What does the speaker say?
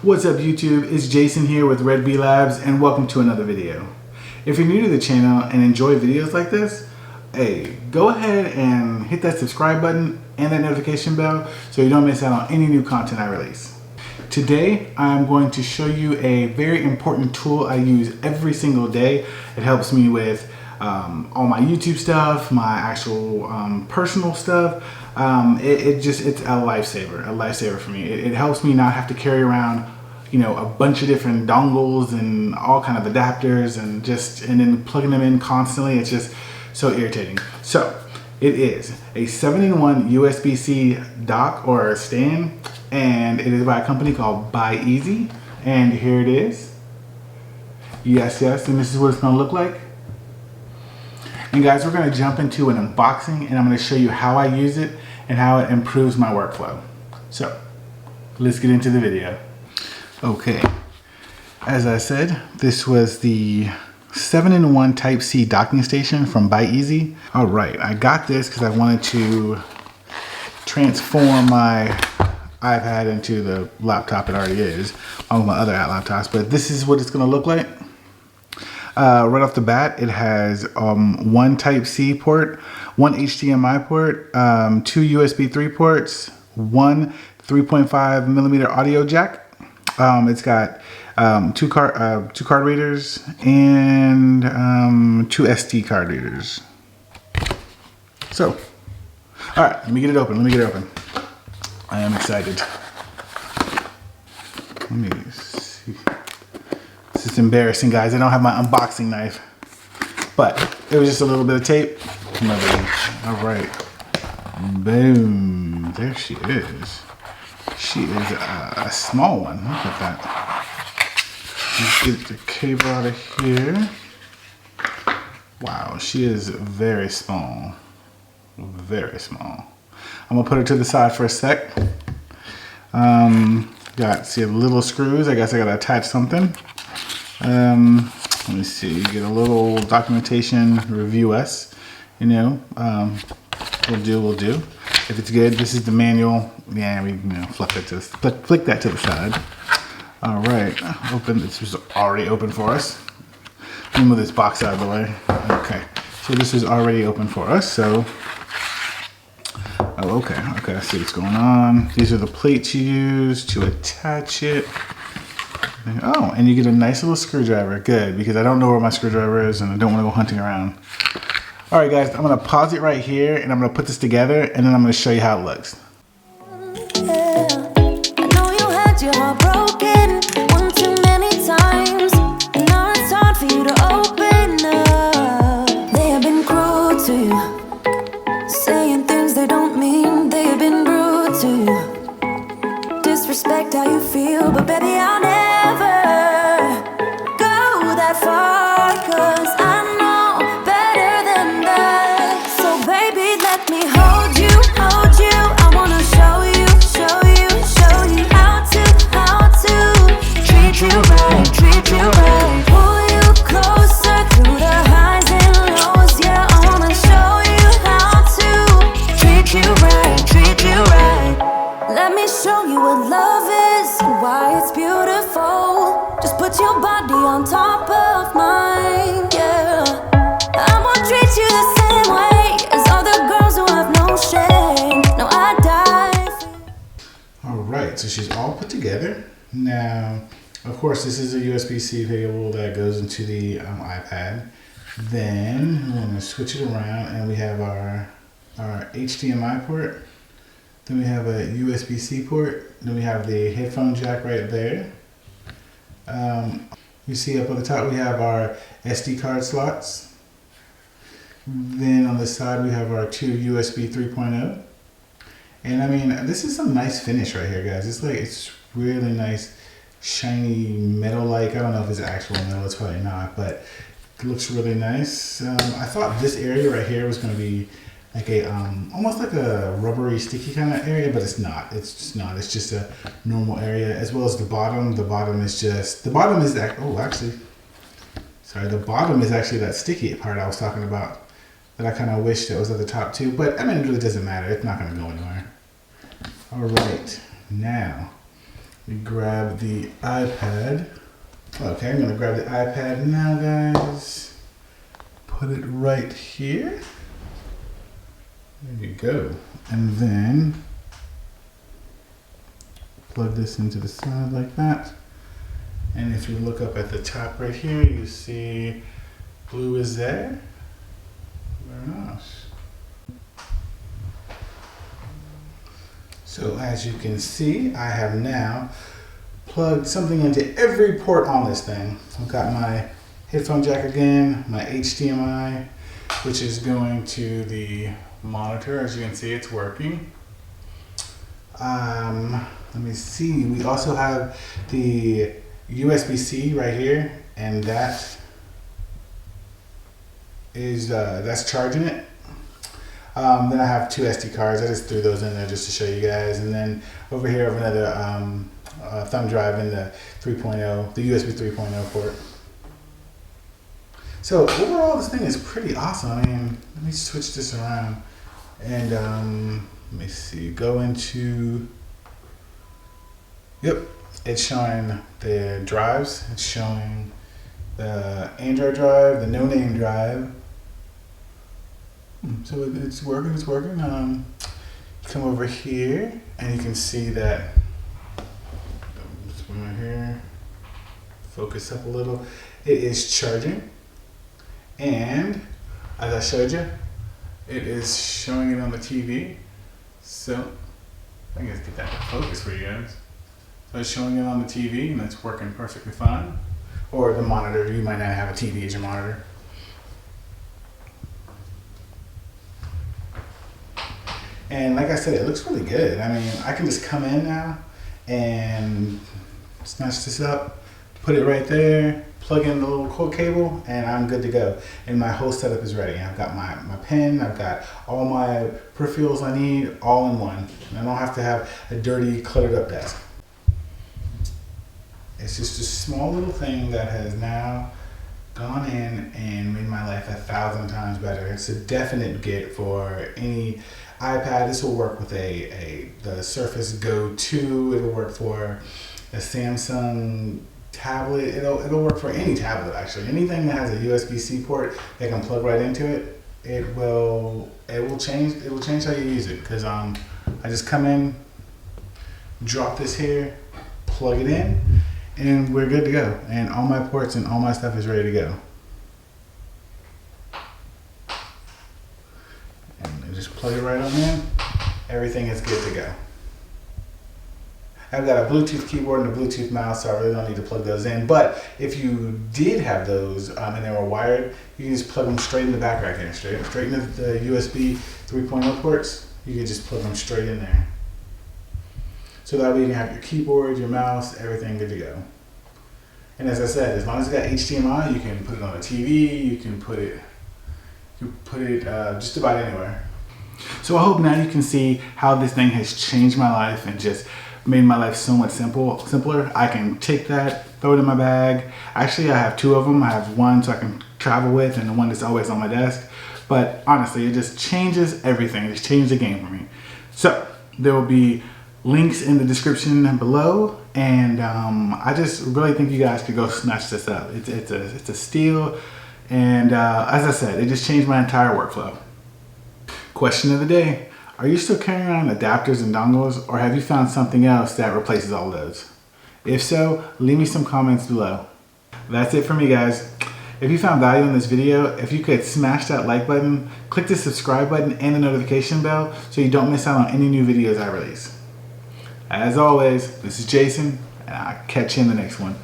What's up YouTube, it's Jason here with RedBeeLabs and welcome to another video. If you're new to the channel and enjoy videos like this, hey, go ahead and hit that subscribe button and that notification bell so you don't miss out on any new content I release. Today I'm going to show you a very important tool I use every single day. It helps me with all my YouTube stuff, my actual personal stuff. It's a lifesaver for me. It helps me not have to carry around, you know, a bunch of different dongles and all kind of adapters and then plugging them in constantly. It's just so irritating. So it is a 7-in-1 USB-C dock or stand, and it is by a company called ByEasy. And here it is. Yes, and this is what it's gonna look like. And guys, we're gonna jump into an unboxing and I'm gonna show you how I use it and how it improves my workflow. So let's get into the video. Okay, as I said, this was the 7-in-1 Type-C docking station from ByEasy. All right, I got this because I wanted to transform my iPad into the laptop it already is on my other laptops, but this is what it's gonna look like. Right off the bat, it has one Type-C port, one HDMI port, two USB 3 ports, one 3.5mm audio jack. It's got two card readers and two SD card readers. So, all right, let me get it open. I am excited. Let me see. This is embarrassing, guys. I don't have my unboxing knife, but it was just a little bit of tape. All right, boom. There she is. She is a small one. Look at that. Let's get the cable out of here. Wow, she is very small. Very small. I'm gonna put her to the side for a sec. See little screws. I guess I gotta attach something. Let me see. You get a little documentation. Review us. You know, we'll do. If it's good, this is the manual. Yeah, we flick that to the side. All right, open. This was already open for us. Let me move this box out of the way. Okay, so this is already open for us. So, okay, I see what's going on. These are the plates you use to attach it. Oh, and you get a nice little screwdriver. Good, because I don't know where my screwdriver is and I don't want to go hunting around. All right, guys, I'm gonna pause it right here and I'm gonna put this together and then I'm gonna show you how it looks. I know you had your heart broken one too many times, and now it's hard for you to open up. They have been cruel to you, saying things they don't mean. They have been rude to you, disrespect how you feel, but baby, I'll never go that far, 'cause I know better than that. So baby, let me hold you. I wanna show you how to treat you right, pull you closer through the highs and lows. Yeah, I wanna show you how to treat you right. Let me show you what love is, why it's beautiful. Just put your body on top of mine, yeah. I won't treat you the same way as other girls who have no shame. No, I die for you. All right, so she's all put together. Now, of course, this is a USB-C cable that goes into the iPad. Then we're gonna switch it around and we have our HDMI port. Then we have a USB-C port. Then we have the headphone jack right there. You see up on the top we have our SD card slots. Then on the side we have our two USB 3.0. And I mean, this is some nice finish right here, guys. It's really nice, shiny metal-like. I don't know if it's actual metal, it's probably not, but it looks really nice. I thought this area right here was gonna be like a almost like a rubbery, sticky kind of area, but it's not. It's just not. It's just a normal area, as well as the bottom. The bottom is that. Oh, actually, sorry. The bottom is actually that sticky part I was talking about. That I kind of wish that was at the top too, but I mean, it really doesn't matter. It's not going to go anywhere. All right, now We grab the iPad. Okay, I'm gonna grab the iPad now, guys. Put it right here. There you go. And then plug this into the side like that. And if you look up at the top right here, you see blue is there. Very nice. So as you can see, I have now plugged something into every port on this thing. I've got my headphone jack again, my HDMI, which is going to the monitor. As you can see, it's working. Let me see. We also have the USB-C right here, and that is that's charging it. Then I have two SD cards. I just threw those in there just to show you guys. And then over here I have another thumb drive in the 3.0, the USB 3.0 port. So overall, this thing is pretty awesome. I mean, let me switch this around and let me see. Go into. Yep, it's showing the drives. It's showing the Android drive, the no-name drive. So it's working, it's working. Come over here and you can see that, this one right here, focus up a little. It is charging. And as I showed you, it is showing it on the TV. So I guess get that in focus for you guys. So it's showing it on the TV and it's working perfectly fine. Or the monitor, you might not have a TV as your monitor. And like I said, it looks really good. I mean, I can just come in now and snatch this up, put it right there, plug in the little cord cable, and I'm good to go. And my whole setup is ready. I've got my pen, I've got all my peripherals I need all in one. And I don't have to have a dirty, cluttered up desk. It's just a small little thing that has now gone in and made my life 1,000 times better. It's a definite get for any iPad. This will work with the Surface Go 2. It'll work for a Samsung tablet. It'll work for any tablet actually. Anything that has a USB-C port that can plug right into it. It will change how you use it. Because I just come in, drop this here, plug it in, and we're good to go. And all my ports and all my stuff is ready to go. And just plug it right on in. Everything is good to go. I've got a Bluetooth keyboard and a Bluetooth mouse, so I really don't need to plug those in. But if you did have those and they were wired, you can just plug them straight in the back right here, straight into the USB 3.0 ports. You can just plug them straight in there. So that way you can have your keyboard, your mouse, everything good to go. And as I said, as long as it's got HDMI, you can put it on a TV, you can put it just about anywhere. So I hope now you can see how this thing has changed my life and just made my life so much simpler. I can take that, throw it in my bag. Actually, I have two of them. I have one so I can travel with and the one that's always on my desk. But honestly, it just changes everything. It's changed the game for me. So there will be links in the description below, and I just really think you guys could go snatch this up. It's a steal, and as I said, it just changed my entire workflow. Question of the day: are you still carrying around adapters and dongles, or have you found something else that replaces all those? If so, leave me some comments below. That's it for me, guys. If you found value in this video, if you could smash that like button, click the subscribe button and the notification bell so you don't miss out on any new videos I release. As always, this is Jason, and I'll catch you in the next one.